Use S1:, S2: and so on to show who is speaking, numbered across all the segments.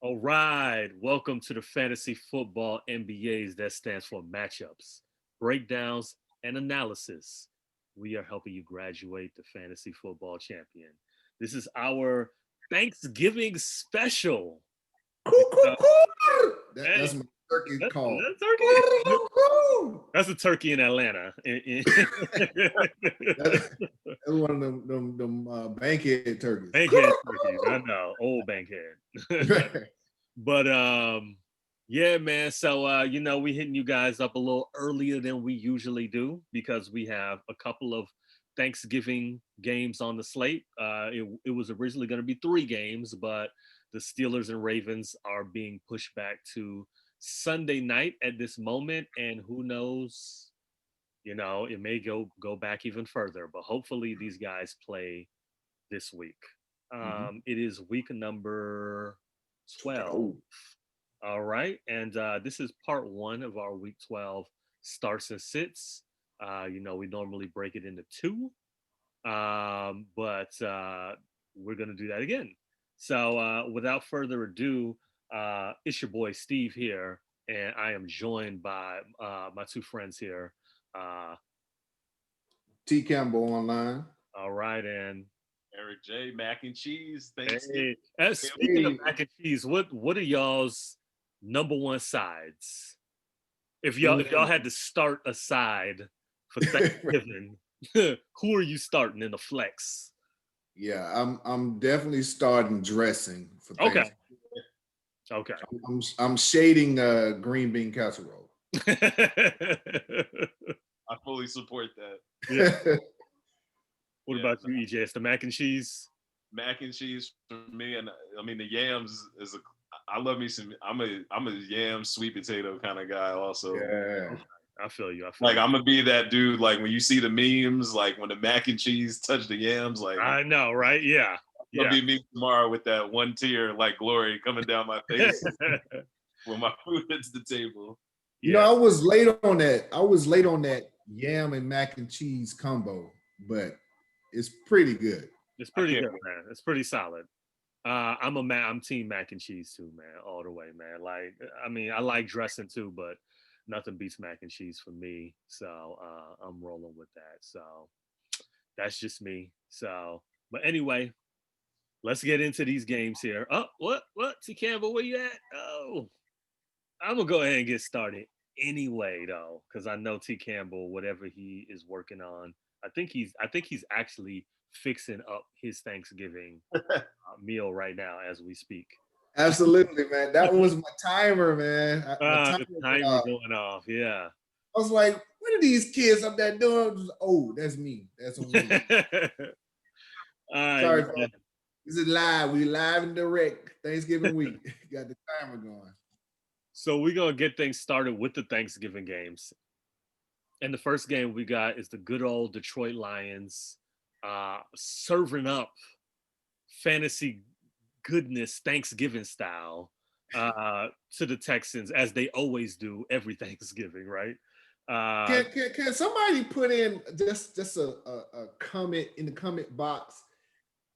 S1: All right. Welcome to the Fantasy Football MBAs. That stands for matchups, breakdowns, and analysis. We are helping you graduate the fantasy football champion. This is our Thanksgiving special.
S2: Coo, coo,
S1: Uh,
S2: coo.
S1: hey,
S2: That's my turkey call.
S1: that's turkey.
S2: Coo, coo.
S1: That's a turkey in Atlanta.
S2: That's one of them bankhead turkeys.
S1: Bankhead turkeys. I know. Old bankhead. But yeah, man. So we hitting you guys up a little earlier than we usually do because we have a couple of Thanksgiving games on the slate. It was originally going to be three games, but the Steelers and Ravens are being pushed back to Sunday night at this moment, and who knows? It may go back even further. But hopefully, these guys play this week.
S2: Mhm.
S1: It is week number 12.
S2: Oh,
S1: All right. And this is part one of our week 12 starts and sits. We normally break it into two, but we're going to do that again. So without further ado, it's your boy Steve here, and I am joined by my two friends here. Uh,
S2: T. Campbell online.
S1: all right. And
S3: Eric J. Mac and cheese. Thanksgiving.
S1: hey, speaking of
S2: Hey,
S1: mac and cheese, what are y'all's number one sides? If y'all
S2: mm.
S1: had to start a side for Thanksgiving, who are you starting in the flex?
S2: Yeah, I'm definitely starting dressing for
S1: Okay,
S2: Thanksgiving.
S1: okay.
S2: I'm shading green bean casserole.
S3: I fully support that.
S1: Yeah. What
S3: Yeah,
S1: about you, EJ? It's the mac and cheese.
S3: mac and cheese for me, and I mean the yams is a. I love me some. I'm a yam sweet potato kind of guy. Also,
S2: Yeah.
S1: Okay, I feel you. I feel
S3: like
S1: you.
S3: I'm gonna be that dude. Like when you see the memes, like when the mac and cheese touch the yams, like
S1: I know, right? Yeah,
S3: I'm gonna
S1: yeah.
S3: be me tomorrow with that one tear like glory coming down my face when my food hits the table.
S2: You know,
S1: Yeah,
S2: I was late on that. I was late on that yam and mac and cheese combo, but it's pretty good.
S1: it's
S3: I
S1: pretty
S3: can't
S1: good, man. It's pretty solid. I'm team mac and cheese too, man, all the way, man. Like, I mean, I like dressing too, but nothing beats mac and cheese for me. So I'm rolling with that. So that's just me. So, but anyway, let's get into these games here. Oh, what? T Campbell, where you at? Oh, I'm gonna go ahead and get started anyway, though, because I know T Campbell, whatever he is working on, I think he's actually fixing up his Thanksgiving
S3: wait.
S1: meal right now as we speak.
S2: Absolutely, man. That was my timer, man. My timer
S1: The
S2: went
S1: timer
S2: off.
S1: going off. Yeah.
S2: I was like, what are these kids up there doing? Oh, that's me. That's on me.
S1: All right,
S2: Sorry,
S1: man.
S2: folks. This is live. We live and direct. Thanksgiving week. Got the timer going.
S1: So we're gonna get things started with the Thanksgiving games. And the first game we got is the good old Detroit Lions serving up fantasy goodness Thanksgiving style to the Texans as they always do every Thanksgiving, right? Uh,
S2: Can somebody put in just a comment in the comment box?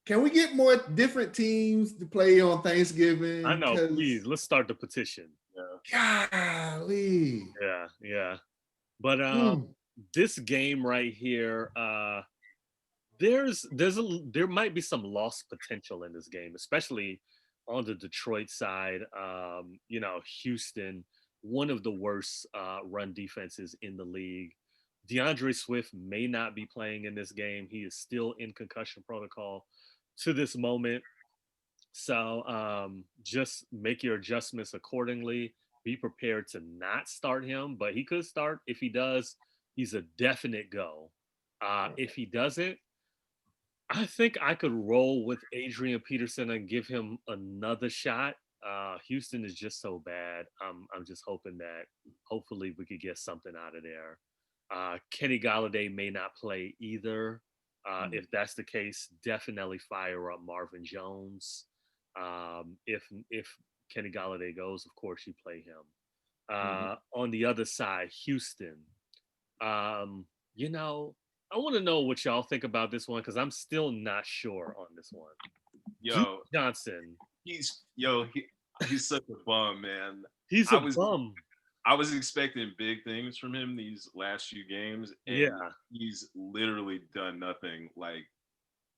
S2: Can we get more different teams to play on
S1: I
S2: Thanksgiving?
S1: know,
S2: Because
S1: please, let's start the petition.
S3: Yeah.
S2: golly.
S1: Yeah, yeah. But
S2: Mm.
S1: this game right here, there might be some lost potential in this game, especially on the Detroit side. Houston, one of the worst run defenses in the league. DeAndre Swift may not be playing in this game. He is still in concussion protocol to this moment. So just make your adjustments accordingly. Be prepared to not start him, but he could start. If he does, he's a definite go. If he doesn't, I think I could roll with Adrian Peterson and give him another shot. Houston is just so bad. I'm just hoping that hopefully we could get something out of there. Kenny Galladay may not play either. If that's the case, definitely fire up Marvin Jones. If Kenny Galladay goes, of course you play him.
S2: Mhm.
S1: On the other side, Houston. Um, you know, I want to know what y'all think about this one because I'm still not sure on this one. Duke
S3: Yo,
S1: Johnson.
S3: he's yo. He's such a bum, man.
S1: He's
S3: I
S1: a
S3: was
S1: bum.
S3: I was expecting big things from him these last few games, and
S1: Yeah,
S3: he's literally done nothing. Like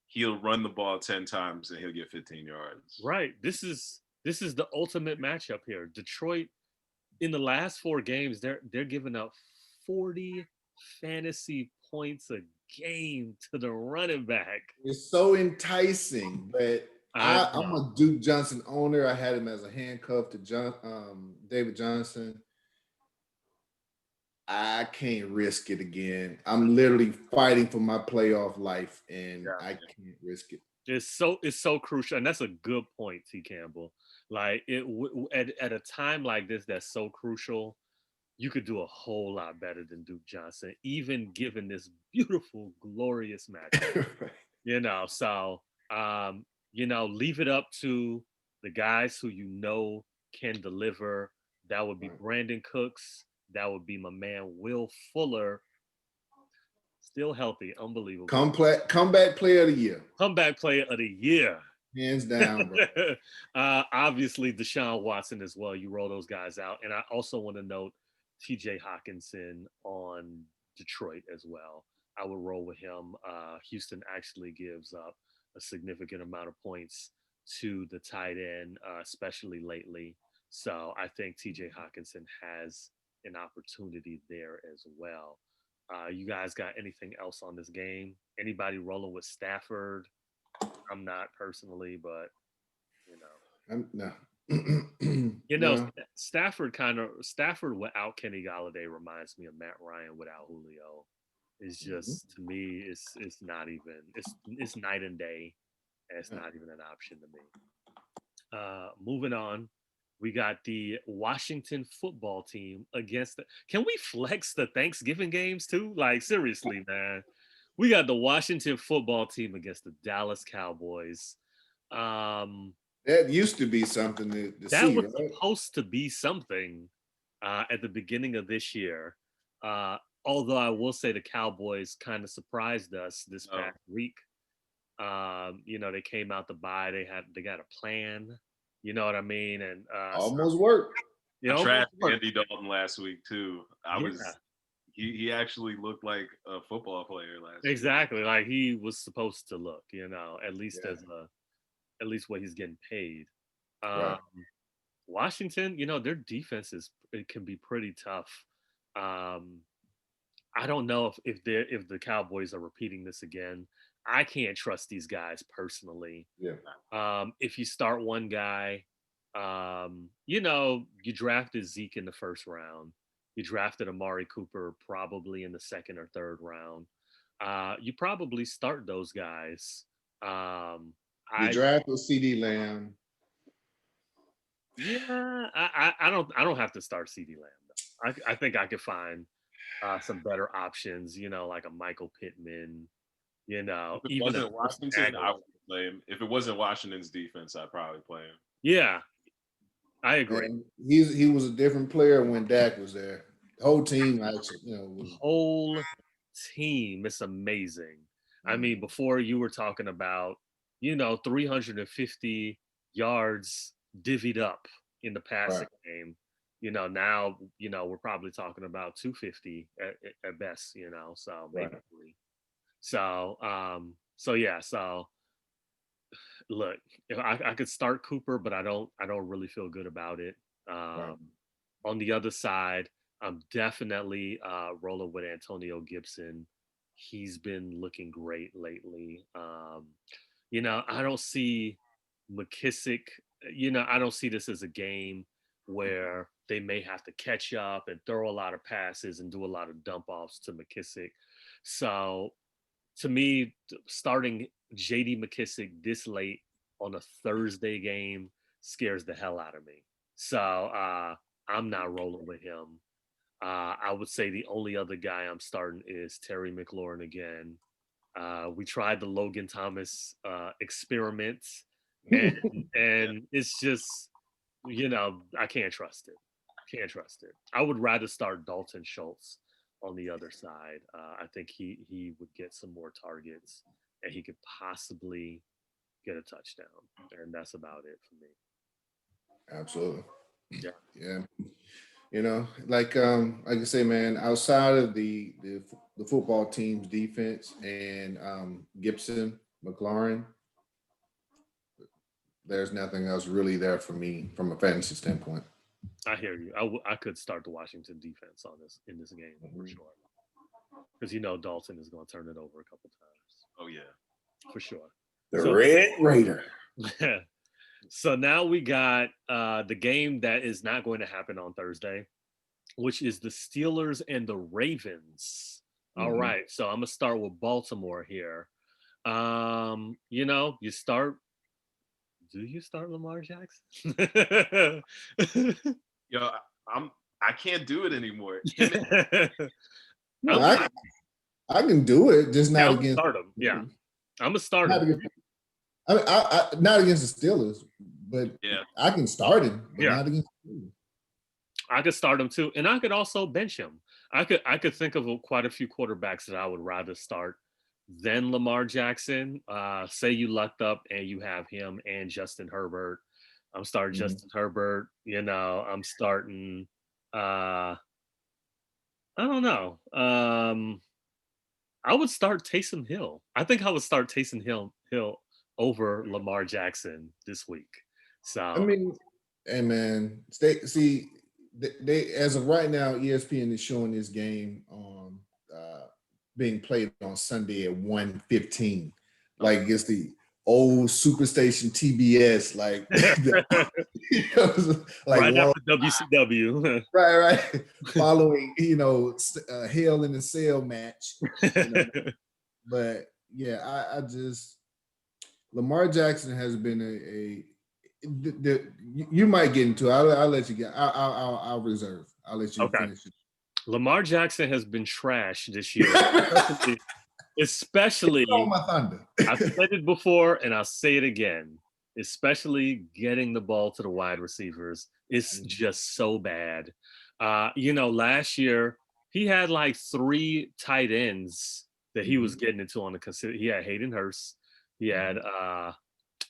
S3: he'll run the ball 10 times and he'll get 15 yards.
S1: right. This is the ultimate matchup here. Detroit in the last 4 games, they're giving up 40 fantasy points a game to the running back.
S2: It's so enticing, but
S1: I
S2: I'm
S1: know.
S2: a Duke Johnson owner. I had him as a handcuff to David Johnson. I can't risk it again. I'm literally fighting for my playoff life, and
S1: Yeah.
S2: I can't risk it.
S1: It's so crucial, and that's a good point, T. Campbell. Like at a time like this, that's so crucial. You could do a whole lot better than Duke Johnson, even given this beautiful, glorious matchup. So leave it up to the guys who can deliver. That would be
S2: Right.
S1: Brandon Cooks. That would be my man Will Fuller, still healthy, unbelievable.
S2: Comeback player of the year,
S1: Comeback player of the year.
S2: hands down, bro.
S1: Obviously, Deshaun Watson as well. You roll those guys out, and I also want to note T.J. Hawkinson on Detroit as well. I would roll with him. Houston actually gives up a significant amount of points to the tight end, especially lately. So I think T.J. Hawkinson has an opportunity there as well. You guys got anything else on this game? Anybody rolling with Stafford? I'm not personally, but you know,
S2: No,
S1: you know,
S2: no.
S1: Stafford without Kenny Galladay reminds me of Matt Ryan without Julio. It's
S2: Mhm.
S1: just to me, it's not even it's night and day. And it's
S2: Yeah.
S1: not even an option to me. Moving on, we got the Washington football team against the. Can we flex the Thanksgiving games too? Like seriously, man. We got the Washington football team against the Dallas Cowboys. Um,
S2: That used to be something to
S1: that
S2: see,
S1: was
S2: right?
S1: supposed to be something at the beginning of this year. Uh, although I will say the Cowboys kind of surprised us this
S3: No,
S1: past week. They came out to buy. They got a plan. You know what I mean? And
S2: Almost worked.
S1: it
S3: I
S1: almost
S3: trashed
S1: worked.
S3: Andy Dalton last week too. I
S1: Yeah,
S3: was he actually looked like a football player last week.
S1: exactly. Like he was supposed to look.
S2: Yeah,
S1: At least what he's getting paid. Um,
S2: right.
S1: Washington, their defense it can be pretty tough. Um, I don't know if the Cowboys are repeating this again. I can't trust these guys personally.
S2: Yeah,
S1: If you start one guy, you drafted Zeke in the first round. You drafted Amari Cooper probably in the second or third round. You probably start those guys.
S2: you
S1: I
S2: drafted CD Lamb.
S1: Yeah, I don't have to start CD Lamb though. I think I could find some better options. Like a Michael Pittman.
S3: If it
S1: Even a
S3: wasn't
S1: Nelson
S3: Washington, I
S1: Aguilar.
S3: would play him. If it wasn't Washington's defense, I'd probably play him.
S1: Yeah, I agree.
S2: And he was a different player when Dak was there. The whole team actually, was.
S1: Whole team is amazing. I
S2: Mm,
S1: mean, before you were talking about, 350 yards divvied up in the
S2: right,
S1: passing game. Now, we're probably talking about 250 at best, so maybe
S2: right,
S1: three. So yeah, so look, if I could start Cooper, but I don't really feel good about it.
S2: right.
S1: Um, on the other side, I'm definitely rolling with Antonio Gibson. He's been looking great lately. I don't see McKissick. I don't see this as a game where they may have to catch up and throw a lot of passes and do a lot of dump offs to McKissick. So to me, starting JD McKissick this late on a Thursday game scares the hell out of me. So I'm not rolling with him. I would say the only other guy I'm starting is Terry McLaurin again. We tried the Logan Thomas experiment, and
S3: Yeah.
S1: and it's just I can't trust it. Can't trust it. I would rather start Dalton Schultz on the other side. I think he would get some more targets, and he could possibly get a touchdown, and that's about it for me.
S2: Absolutely.
S1: Yeah.
S2: Yeah. Like I say, man, outside of the football team's defense and Gibson, McLaurin, there's nothing else really there for me from a fantasy standpoint.
S1: I hear you. I could start the Washington defense on this in this game for
S2: Mhm.
S1: sure, because Dalton is going to turn it over a couple times
S3: Oh yeah.
S1: for sure.
S2: The
S1: So
S2: Red Raider.
S1: so now we got the game that is not going to happen on Thursday, which is the Steelers and the Ravens. All
S2: Mhm.
S1: right, so I'm gonna start with Baltimore here. You start. Do you start Lamar Jackson?
S3: Yo, I can't do it anymore. Him
S2: No,
S1: I'm gonna,
S2: I can do it, just
S1: yeah,
S2: not
S1: I'm gonna
S2: against.
S1: start him. Yeah, I'm gonna start
S2: Not
S1: him.
S2: against. Not against the Steelers, but
S3: yeah.
S2: I can start him, but
S1: Yeah,
S2: not against the Steelers.
S1: I could start him too, and I could also bench him. I could think of quite a few quarterbacks that I would rather start than Lamar Jackson. Say you lucked up and you have him and Justin Herbert. I'm starting
S2: Mhm.
S1: Justin Herbert. I'm starting. I don't know. I would start Taysom Hill. I think I would start Taysom Hill over Lamar Jackson this week.
S2: I
S1: So
S2: mean, hey man, they as of right now, ESPN is showing this game on being played on Sunday at 1:15. Like
S3: Okay.
S2: it's the old Superstation TBS, like like
S1: right
S2: one
S1: after WCW.
S2: right, right, following Hell in a Cell match, you know. But yeah, I just Lamar Jackson has been you might get into it. I'll let you get. I'll reserve. I'll let you
S1: Okay.
S2: finish it.
S1: Lamar Jackson has been trash this year, especially,
S2: On
S1: especially
S2: my thunder.
S1: I've said it before and I'll say it again, especially getting the ball to the wide receivers is just so bad. Last year he had like three tight ends that he was
S2: Mhm.
S1: getting into on the consider. He had Hayden Hurst, he had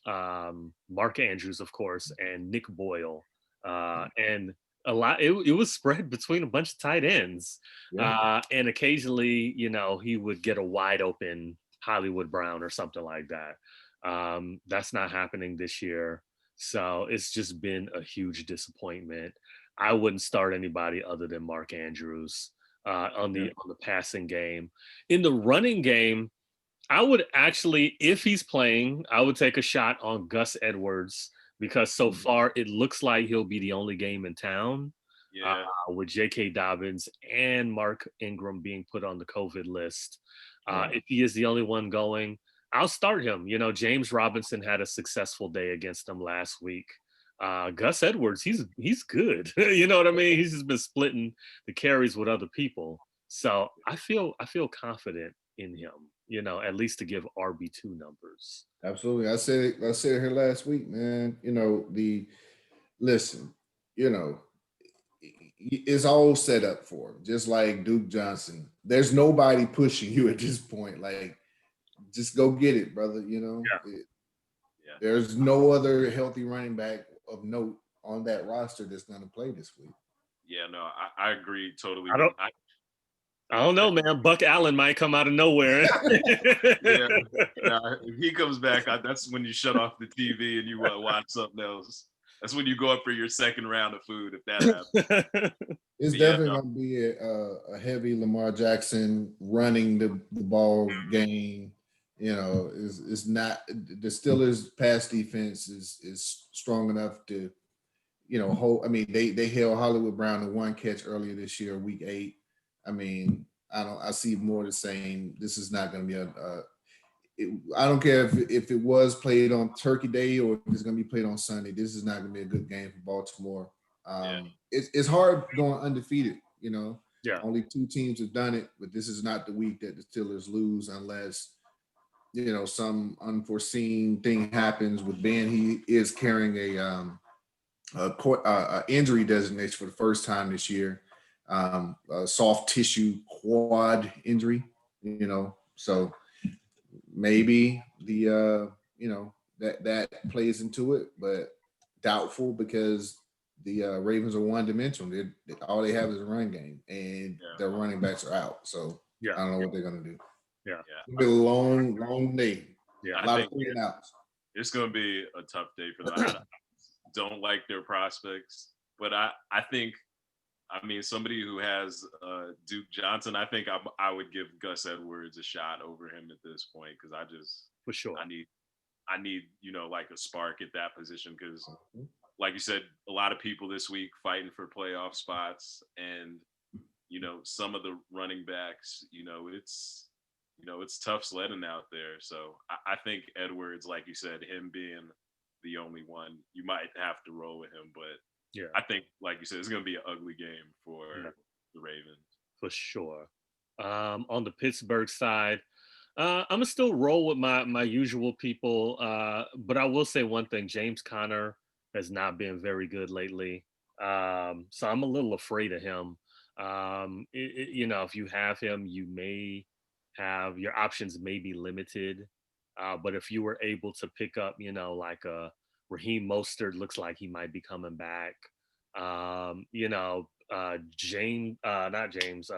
S2: Mhm.
S1: Mark Andrews, of course, and Nick Boyle.
S2: Mhm.
S1: And a lot, it was spread between a bunch of tight ends.
S2: Yeah.
S1: And occasionally, he would get a wide open Hollywood Brown or something like that. That's not happening this year. So it's just been a huge disappointment. I wouldn't start anybody other than Mark Andrews on
S2: Yeah.
S1: the passing game. In the running game, I would actually, if he's playing, I would take a shot on Gus Edwards because so
S2: Mhm.
S1: far it looks like he'll be the only game in town uh,
S3: Yeah.
S1: with J.K. Dobbins and Mark Ingram being put on the COVID list.
S2: Right.
S1: If he is the only one going, I'll start him. James Robinson had a successful day against them last week. Gus Edwards, he's good. You know what I mean? He's just been splitting the carries with other people. So I feel confident in him, at least to give RB2 numbers.
S2: Absolutely. I said it here last week, man. Listen, you know, it's all set up for him, just like Duke Johnson. There's nobody pushing you at this point. Like, just go get it, brother.
S1: Yeah.
S3: Yeah.
S2: There's no other healthy running back of note on that roster that's going to play this week.
S3: Yeah. No, I agree totally.
S1: I don't I don't know, man. Buck Allen might come out of nowhere.
S3: Yeah. Now, if he comes back, that's when you shut off the TV and you watch something else. That's when you go up for your second round of food if that happens.
S2: It's
S3: But yeah,
S2: definitely
S3: no,
S2: going to be a heavy Lamar Jackson running the ball game. Is not the Steelers' pass defense is strong enough to hold. I mean, they held Hollywood Brown to one catch earlier this year, week 8. I mean, I see more the same. This is not going to be I don't care if it was played on Turkey Day or if it's going to be played on Sunday. This is not going to be a good game for Baltimore.
S3: yeah,
S2: It's hard going undefeated.
S1: Yeah.
S2: Only 2 teams have done it, but this is not the week that the Steelers lose unless some unforeseen thing happens with Ben. He is carrying a injury designation for the first time this year, a soft tissue quad injury. So maybe that plays into it, but doubtful because the Ravens are one dimensional. All they have is a run game, and
S3: Yeah,
S2: their running backs are out. So
S1: Yeah,
S2: I don't know what they're gonna do.
S1: yeah,
S2: It'll
S3: yeah.
S2: be a long, long day.
S1: yeah.
S2: A
S3: I
S2: lot of
S3: think
S2: three and outs.
S3: it's going to be a tough day for them. I don't like their prospects, but I think I mean somebody who has Duke Johnson. I think I would give Gus Edwards a shot over him at this point because
S1: For sure.
S3: I need I need like a spark at that position because
S2: Mhm.
S3: like you said, a lot of people this week fighting for playoff spots, and some of the running backs, it's tough sledding out there. So I think Edwards, like you said, him being the only one, you might have to roll with him. But
S1: Yeah,
S3: I think, like you said, it's going to be an ugly game for
S1: yeah,
S3: the Ravens.
S1: for sure. On the Pittsburgh side, I'm gonna still roll with my usual people, but I will say one thing: James Conner has not been very good lately, so I'm a little afraid of him. If you have him, you may have your options may be limited, but if you were able to pick up, like a Raheem Mostert, looks like he might be coming back. James, not James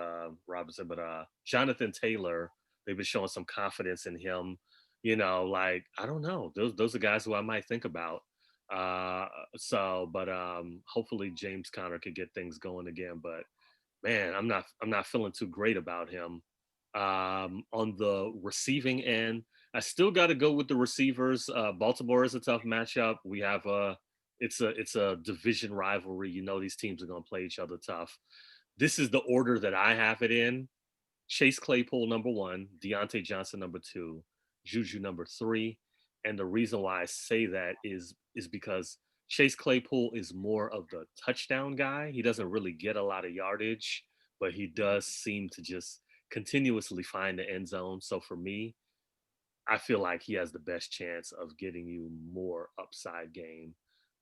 S1: Robinson, but Jonathan Taylor, they've been showing some confidence in him. Like I don't know, those are guys who I might think about. But hopefully James Conner could get things going again. But man, I'm not feeling too great about him. On the receiving end, I still got to go with the receivers. Baltimore is a tough matchup. We have it's a division rivalry. These teams are going to play each other tough. This is the order that I have it in: Chase Claypool number one, Deontay Johnson number two, Juju number three. And the reason why I say that is because Chase Claypool is more of the touchdown guy. He doesn't really get a lot of yardage, but he does seem to just continuously find the end zone. So for me, I feel like he has the best chance of getting you more upside game.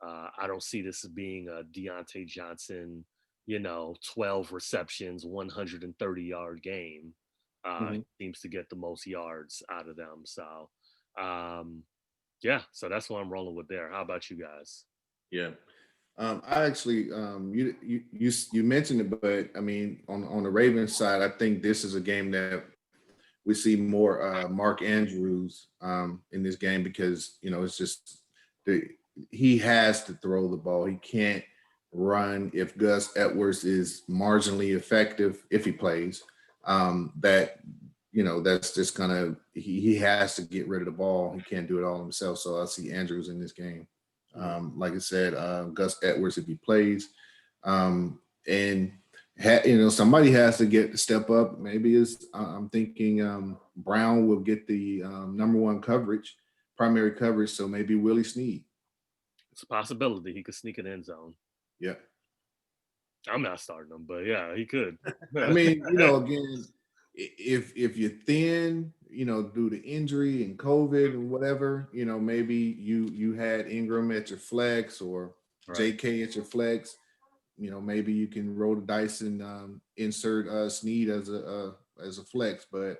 S1: I don't see this as being a Deontay Johnson, 12 receptions, 130-yard game. He
S2: Mhm.
S1: seems to get the most yards out of them. So, yeah, so that's what I'm rolling with there. How about you guys?
S2: Yeah. I actually, you mentioned it, but I mean, on the Ravens side, I think this is a game that we see more Mark Andrews in this game because it's just the he has to throw the ball. He can't run if Gus Edwards is marginally effective if he plays. That's just gonna he has to get rid of the ball. He can't do it all himself. So I see Andrews in this game.
S1: Mhm.
S2: Like I said, Gus Edwards if he plays, and somebody has to get step up. Maybe I'm thinking Brown will get the number one coverage, primary coverage. So maybe Willie Snead.
S1: It's a possibility he could sneak an end zone.
S2: Yeah.
S1: I'm not starting him, but yeah, he could.
S2: I mean, again, if you're thin, due to injury and COVID and whatever, maybe you had Ingram at your flex or
S1: Right.
S2: JK at your flex. Maybe you can roll the dice and insert Snead as a flex. But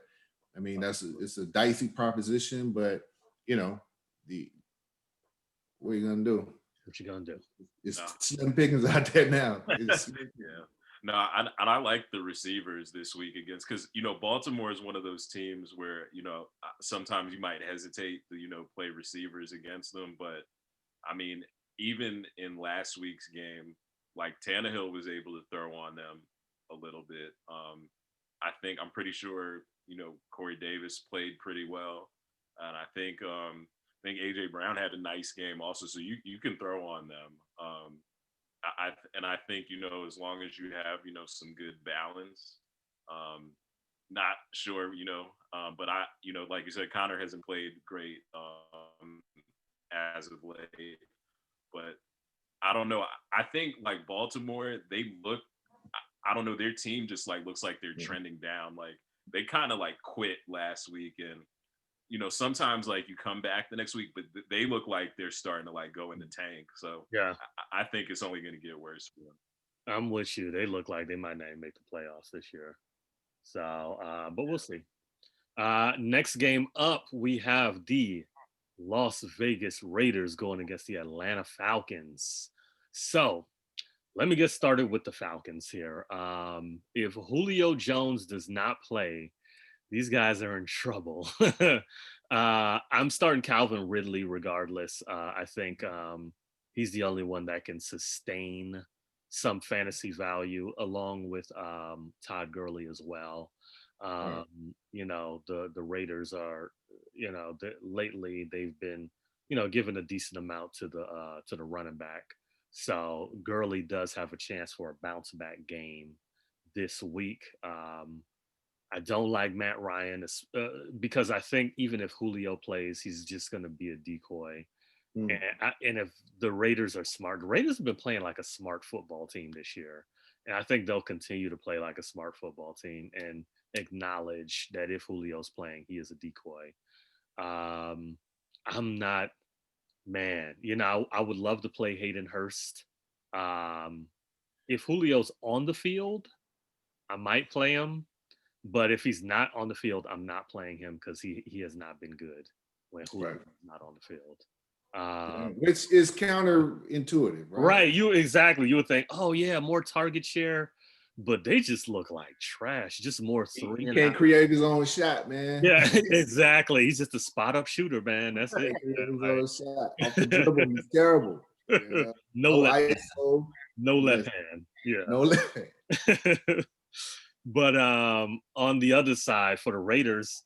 S2: I mean, it's a dicey proposition. But you know, the what are you gonna do?
S1: What you gonna do?
S2: It's
S3: No,
S2: slim pickings out there now. It's
S3: yeah. No, I like the receivers this week against because Baltimore is one of those teams where sometimes you might hesitate to play receivers against them, but I mean even in last week's game, like Tannehill was able to throw on them a little bit. I'm pretty sure Corey Davis played pretty well, and I think AJ Brown had a nice game also. So you can throw on them. I think as long as you have some good balance. Um, Not sure but like you said, Connor hasn't played great as of late. But I don't know. I think like Baltimore, they look. I don't know. Their team just like looks like they're
S2: yeah.
S3: trending down. Like they kind of like quit last week, and sometimes like you come back the next week, but they look like they're starting to like go in the tank. So
S1: Yeah,
S3: I think it's only going to get worse for them.
S1: I'm with you. They look like they might not even make the playoffs this year. So, but we'll see. Next game up, we have the Las Vegas Raiders going against the Atlanta Falcons. So let me get started with the Falcons here. If Julio Jones does not play, these guys are in trouble. I'm starting Calvin Ridley regardless. I think he's the only one that can sustain some fantasy value along with Todd Gurley as well.
S2: Right.
S1: The Raiders are, lately they've been, given a decent amount to the running back. So Gurley does have a chance for a bounce back game this week. I don't like Matt Ryan because I think even if Julio plays, he's just going to be a decoy. And,
S2: Mm.
S1: and if the Raiders are smart, the Raiders have been playing like a smart football team this year. And I think they'll continue to play like a smart football team and acknowledge that if Julio's playing, he is a decoy. Um, I'm not, man, I would love to play Hayden Hurst. Um, if Julio's on the field, I might play him, but if he's not on the field, I'm not playing him because he has not been good when Julio
S2: Right.
S1: is not on the field.
S2: Yeah.
S1: Uh,
S2: Which is counterintuitive, right?
S1: right, you would think, oh yeah, more target share, but they just look like trash. Just more
S2: He
S1: three and
S2: can't
S1: out.
S2: create his own shot, man.
S1: Yeah, exactly. He's just a spot up shooter, man. That's it.
S2: Can't create his
S1: Like,
S2: own shot. Off the dribble, he's terrible. You know,
S1: no
S2: no
S1: left hand.
S2: ISO.
S1: No left
S2: Yes,
S1: hand. Yeah.
S2: no limit.
S1: But on the other side for the Raiders,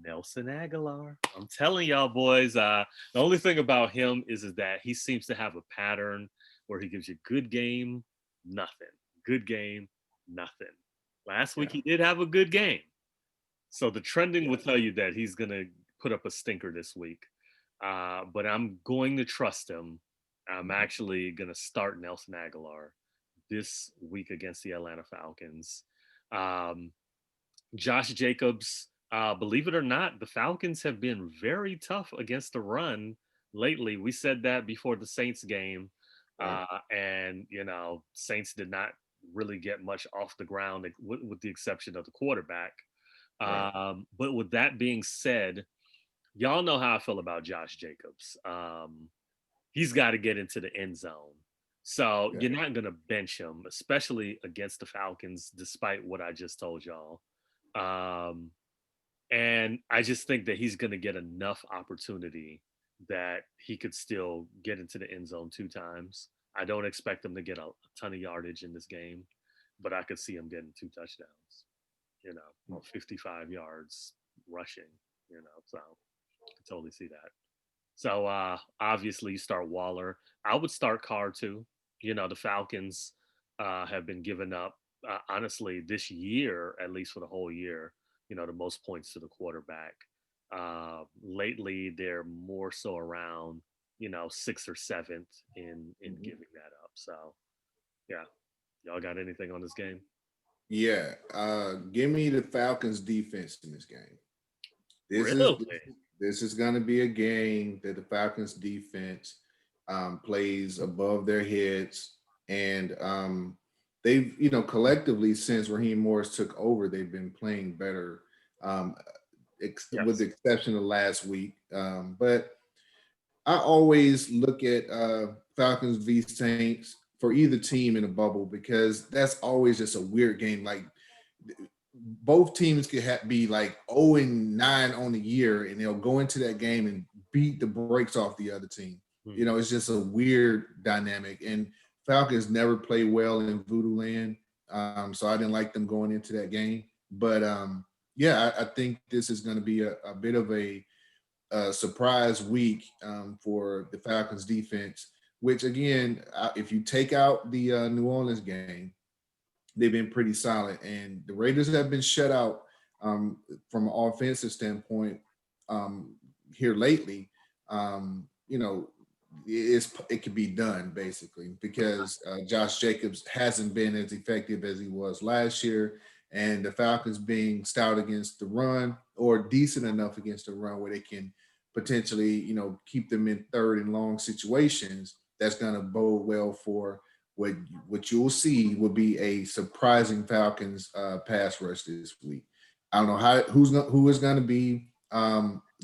S1: Nelson Aguilar. I'm telling y'all boys, the only thing about him is that he seems to have a pattern where he gives you good game, nothing. Good game, nothing. Last week
S2: Yeah,
S1: he did have a good game. So the trending
S2: yeah.
S1: will tell you that he's gonna put up a stinker this week. But I'm going to trust him. I'm
S2: Mhm.
S1: actually gonna start Nelson Aguilar this week against the Atlanta Falcons. Um, Josh Jacobs, believe it or not, the Falcons have been very tough against the run lately. We said that before the Saints game,
S2: Right,
S1: and Saints did not really get much off the ground with the exception of the quarterback.
S2: right.
S1: But with that being said, y'all know how I feel about Josh Jacobs. He's got to get into the end zone. So
S2: Yeah.
S1: you're not going to bench him, especially against the Falcons, despite what I just told y'all. Um, and I just think that he's going to get enough opportunity that he could still get into the end zone 2 times. I don't expect him to get a ton of yardage in this game, but I could see him getting 2 touchdowns, or 55 yards rushing, so I can totally see that. So obviously you start Waller. I would start Carr too. The Falcons have been giving up, honestly, this year, at least for the whole year, the most points to the quarterback. Lately, they're more so around, sixth or seventh in
S2: Mhm.
S1: giving that up. So yeah, y'all got anything on this game?
S2: Yeah. Give me the Falcons defense in this game. This is
S1: Really?
S2: this is going to be a game that the Falcons defense plays above their heads, and they've collectively since Raheem Morris took over, they've been playing better, um, with the
S1: Yes.
S2: exception of last week. But I always look at Falcons v Saints for either team in a bubble because that's always just a weird game. Like both teams could be like 0-9 on the year, and they'll go into that game and beat the brakes off the other team.
S1: Hmm.
S2: It's just a weird dynamic. And Falcons never play well in Voodoo Land, so I didn't like them going into that game. But yeah, I think this is going to be a bit of a surprise week for the Falcons defense. Which again, if you take out the New Orleans game, they've been pretty solid. And the Raiders have been shut out from an offensive standpoint um, here lately. It can be done basically because Josh Jacobs hasn't been as effective as he was last year. And the Falcons being stout against the run or decent enough against the run where they can potentially, keep them in third and long situations, that's going to bode well for what what you'll see will be a surprising Falcons pass rush this week. I don't know who is going to be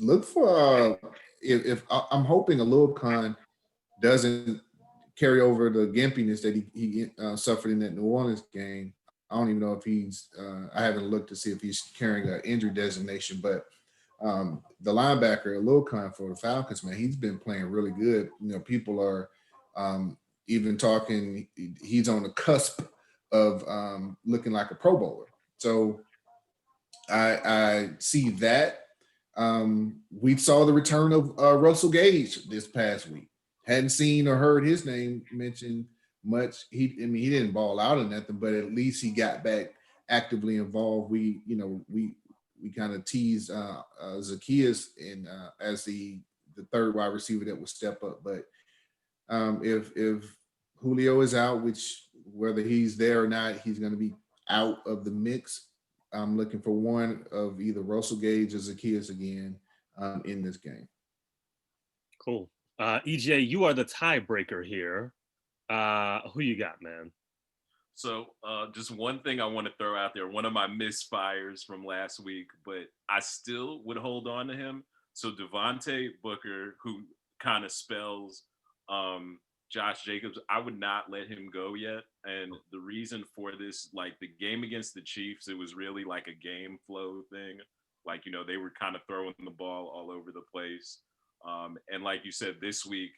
S2: look for if I'm hoping a little Khan doesn't carry over the gimpiness that he suffered in that New Orleans game. I don't even know if he's. I haven't looked to see if he's carrying an injury designation, but the linebacker, Lil Khan for the Falcons, man, he's been playing really good. You know, people are even talking. He's on the cusp of looking like a Pro Bowler. So I see that. We saw the return of Russell Gage this past week. Hadn't seen or heard his name mentioned much. He didn't ball out or nothing, but at least he got back actively involved. We kind of teased Zacchaeus in as the third wide receiver that would step up. But if Julio is out, which whether he's there or not, he's going to be out of the mix. I'm looking for one of either Russell Gage or Zacchaeus again in this game.
S1: Cool. EJ, you are the tiebreaker here. Who you got, man?
S3: So just one thing I want to throw out there, one of my misfires from last week, but I still would hold on to him. So Devontae Booker, who kind of spells Josh Jacobs, I would not let him go yet. And the reason for this, like the game against the Chiefs, it was really like a game flow thing. Like, you know, they were kind of throwing the ball all over the place. And like you said, this week,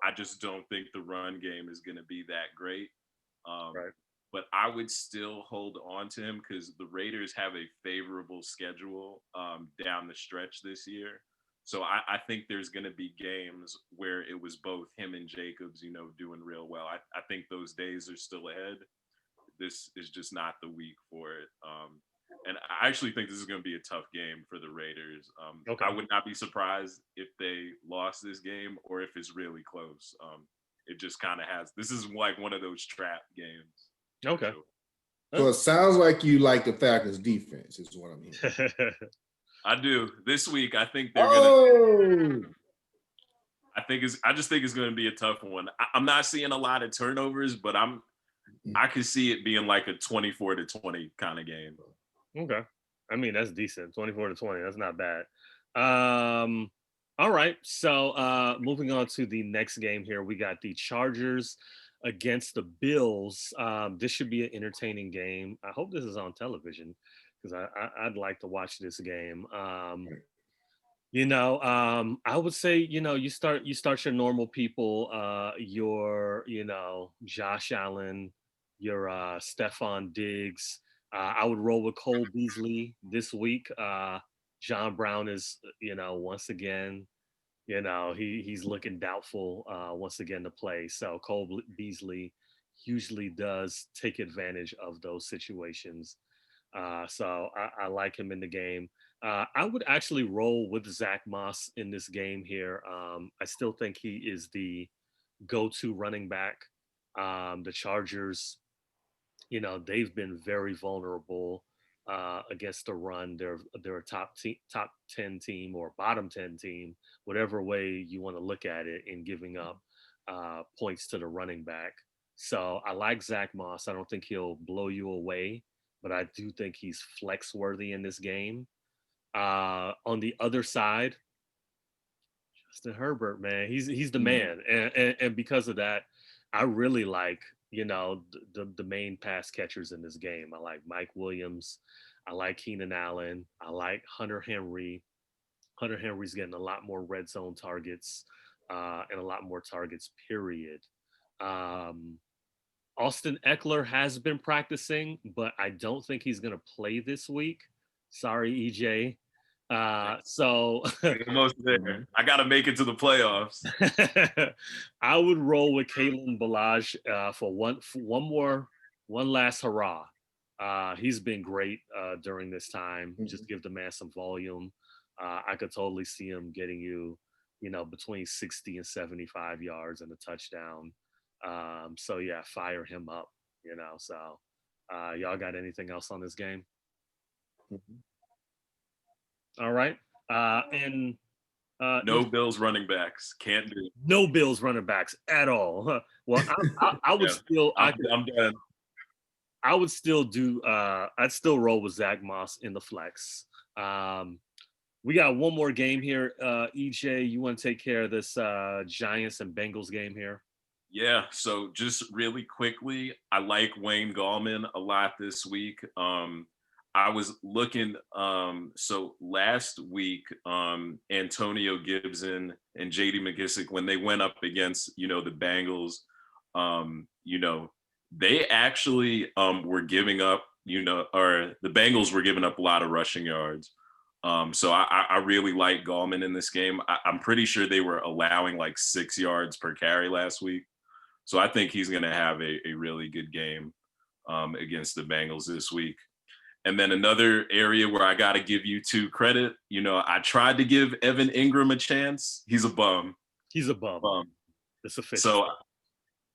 S3: I just don't think the run game is going to be that great.
S1: Right.
S3: But I would still hold on to him because the Raiders have a favorable schedule down the stretch this year. So I think there's going to be games where it was both him and Jacobs, you know, doing real well. I think those days are still ahead. This is just not the week for it. And I actually think this is going to be a tough game for the Raiders.
S1: Okay.
S3: I would not be surprised if they lost this game or if it's really close. It just kind of has. This is like one of those trap games.
S1: Okay.
S3: Sure.
S2: So it sounds like you like the Falcons defense, is what I'm hearing.
S3: I do. This week, I think they're gonna. I just think it's gonna be a tough one. I'm not seeing a lot of turnovers, but I could see it being like a 24-20 kind of game.
S1: Okay. I mean, that's decent. 24-20. That's not bad. All right. So moving on to the next game here, we got the Chargers against the Bills. This should be an entertaining game. I hope this is on television because I'd like to watch this game. I would say, you start your normal people, your, Josh Allen, your Stephon Diggs. I would roll with Cole Beasley this week. John Brown is, once again, he's looking doubtful once again to play. So Cole Beasley usually does take advantage of those situations. So I like him in the game. I would actually roll with Zach Moss in this game here. I still think he is the go-to running back. The Chargers, they've been very vulnerable against the run. They're a top 10 team or bottom 10 team, whatever way you want to look at it, in giving up points to the running back. So I like Zach Moss. I don't think he'll blow you away, but I do think he's flex worthy in this game. On the other side, Justin Herbert, man, he's the man, and because of that, I really like the main pass catchers in this game. I like Mike Williams, I like Keenan Allen, I like Hunter Henry. Hunter Henry's getting a lot more red zone targets and a lot more targets. Period. Um, Austin Eckler has been practicing, but I don't think he's going to play this week. Sorry, EJ. So
S3: Almost there. I got to make it to the playoffs.
S1: I would roll with Kalen Balaj for one last hurrah. He's been great during this time. Just give the man some volume. I could totally see him getting you, between 60 and 75 yards and a touchdown. So yeah, fire him up. So y'all got anything else on this game? All right. And
S3: no Bills running backs. Can't do it.
S1: No Bills running backs at all. Well, I would still. I'm done. I would still do. I'd still roll with Zach Moss in the flex. We got one more game here. EJ, you want to take care of this Giants and Bengals game here?
S3: Yeah, so just really quickly, I like Wayne Gallman a lot this week. I was looking, so last week, Antonio Gibson and JD McKissick, when they went up against, the Bengals, they actually were giving up, or the Bengals were giving up a lot of rushing yards. So I really like Gallman in this game. I'm pretty sure they were allowing like 6 yards per carry last week. So I think he's going to have a really good game against the Bengals this week. And then another area where I got to give you two credit, I tried to give Evan Ingram a chance. He's a bum.
S1: He's a bum. It's official.
S3: So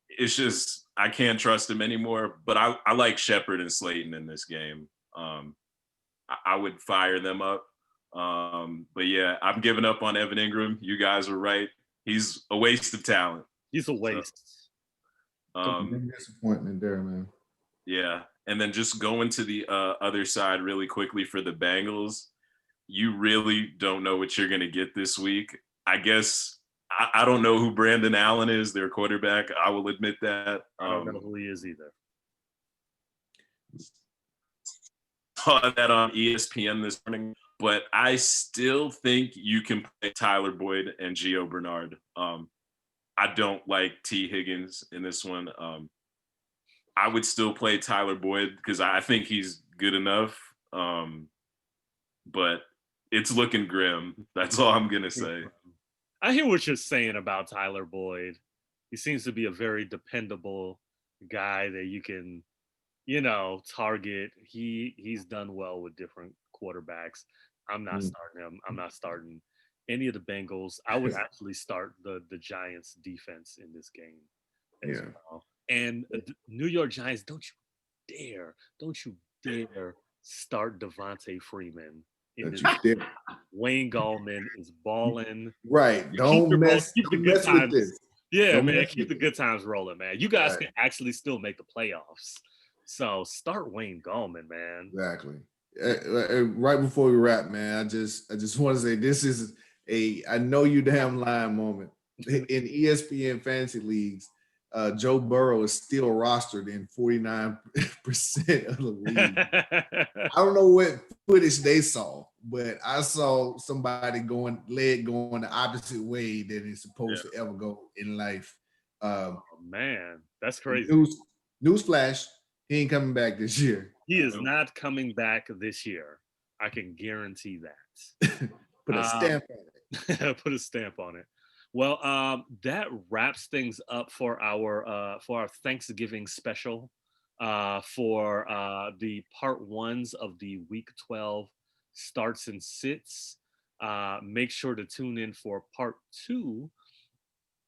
S3: it's just, I can't trust him anymore. But I like Shepard and Slayton in this game. I would fire them up. But yeah, I'm giving up on Evan Ingram. You guys are right. He's a waste of talent.
S1: He's a waste.
S2: Big disappointment there, man.
S3: Yeah. And then just going to the other side really quickly for the Bengals, you really don't know what you're going to get this week. I guess I don't know who Brandon Allen is, their quarterback. I will admit that.
S1: I don't know who he is either.
S3: Saw that on ESPN this morning, but I still think you can play Tyler Boyd and Gio Bernard. I don't like T. Higgins in this one. I would still play Tyler Boyd because I think he's good enough. But it's looking grim. That's all I'm going to say.
S1: I hear what you're saying about Tyler Boyd. He seems to be a very dependable guy that you can, target. He's done well with different quarterbacks. I'm not starting him. I'm not starting any of the Bengals. I would actually start the Giants defense in this game as well. And the New York Giants, don't you dare start Devontae Freeman in this game. Wayne Gallman is balling.
S2: Right. Don't mess with this.
S1: Yeah,
S2: don't
S1: man. Keep the good times rolling, man. You guys can actually still make the playoffs. So start Wayne Gallman, man.
S2: Exactly. Right before we wrap, man, I just want to say this is I know you damn lying moment. In ESPN fantasy leagues, Joe Burrow is still rostered in 49% of the league. I don't know what footage they saw, but I saw somebody going the opposite way that it's supposed to ever go in life.
S1: Oh man, that's crazy.
S2: Newsflash, he ain't coming back this year.
S1: He is not coming back this year. I can guarantee that.
S2: Put a stamp on
S1: it. Put a stamp on it. Well, that wraps things up for our Thanksgiving special for the part ones of the Week 12 starts and sits. Make sure to tune in for part 2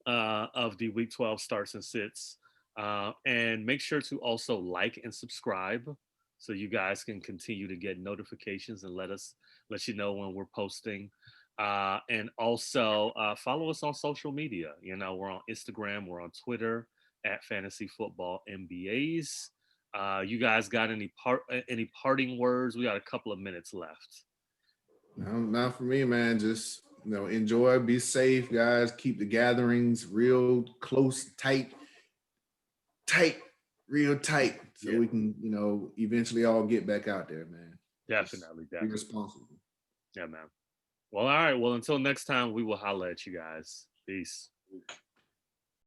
S1: of the Week 12 starts and sits. And make sure to also like and subscribe so you guys can continue to get notifications and let you know when we're posting. And also follow us on social media. We're on Instagram, we're on Twitter at Fantasy Football MBAs. You guys got any parting words? We got a couple of minutes left.
S2: No, not for me, man. Just enjoy, be safe, guys. Keep the gatherings real close, tight, real tight, so we can eventually all get back out there, man.
S1: Definitely.
S2: Be responsible.
S1: Yeah, man. Well, all right. Well, until next time, we will holla at you guys. Peace.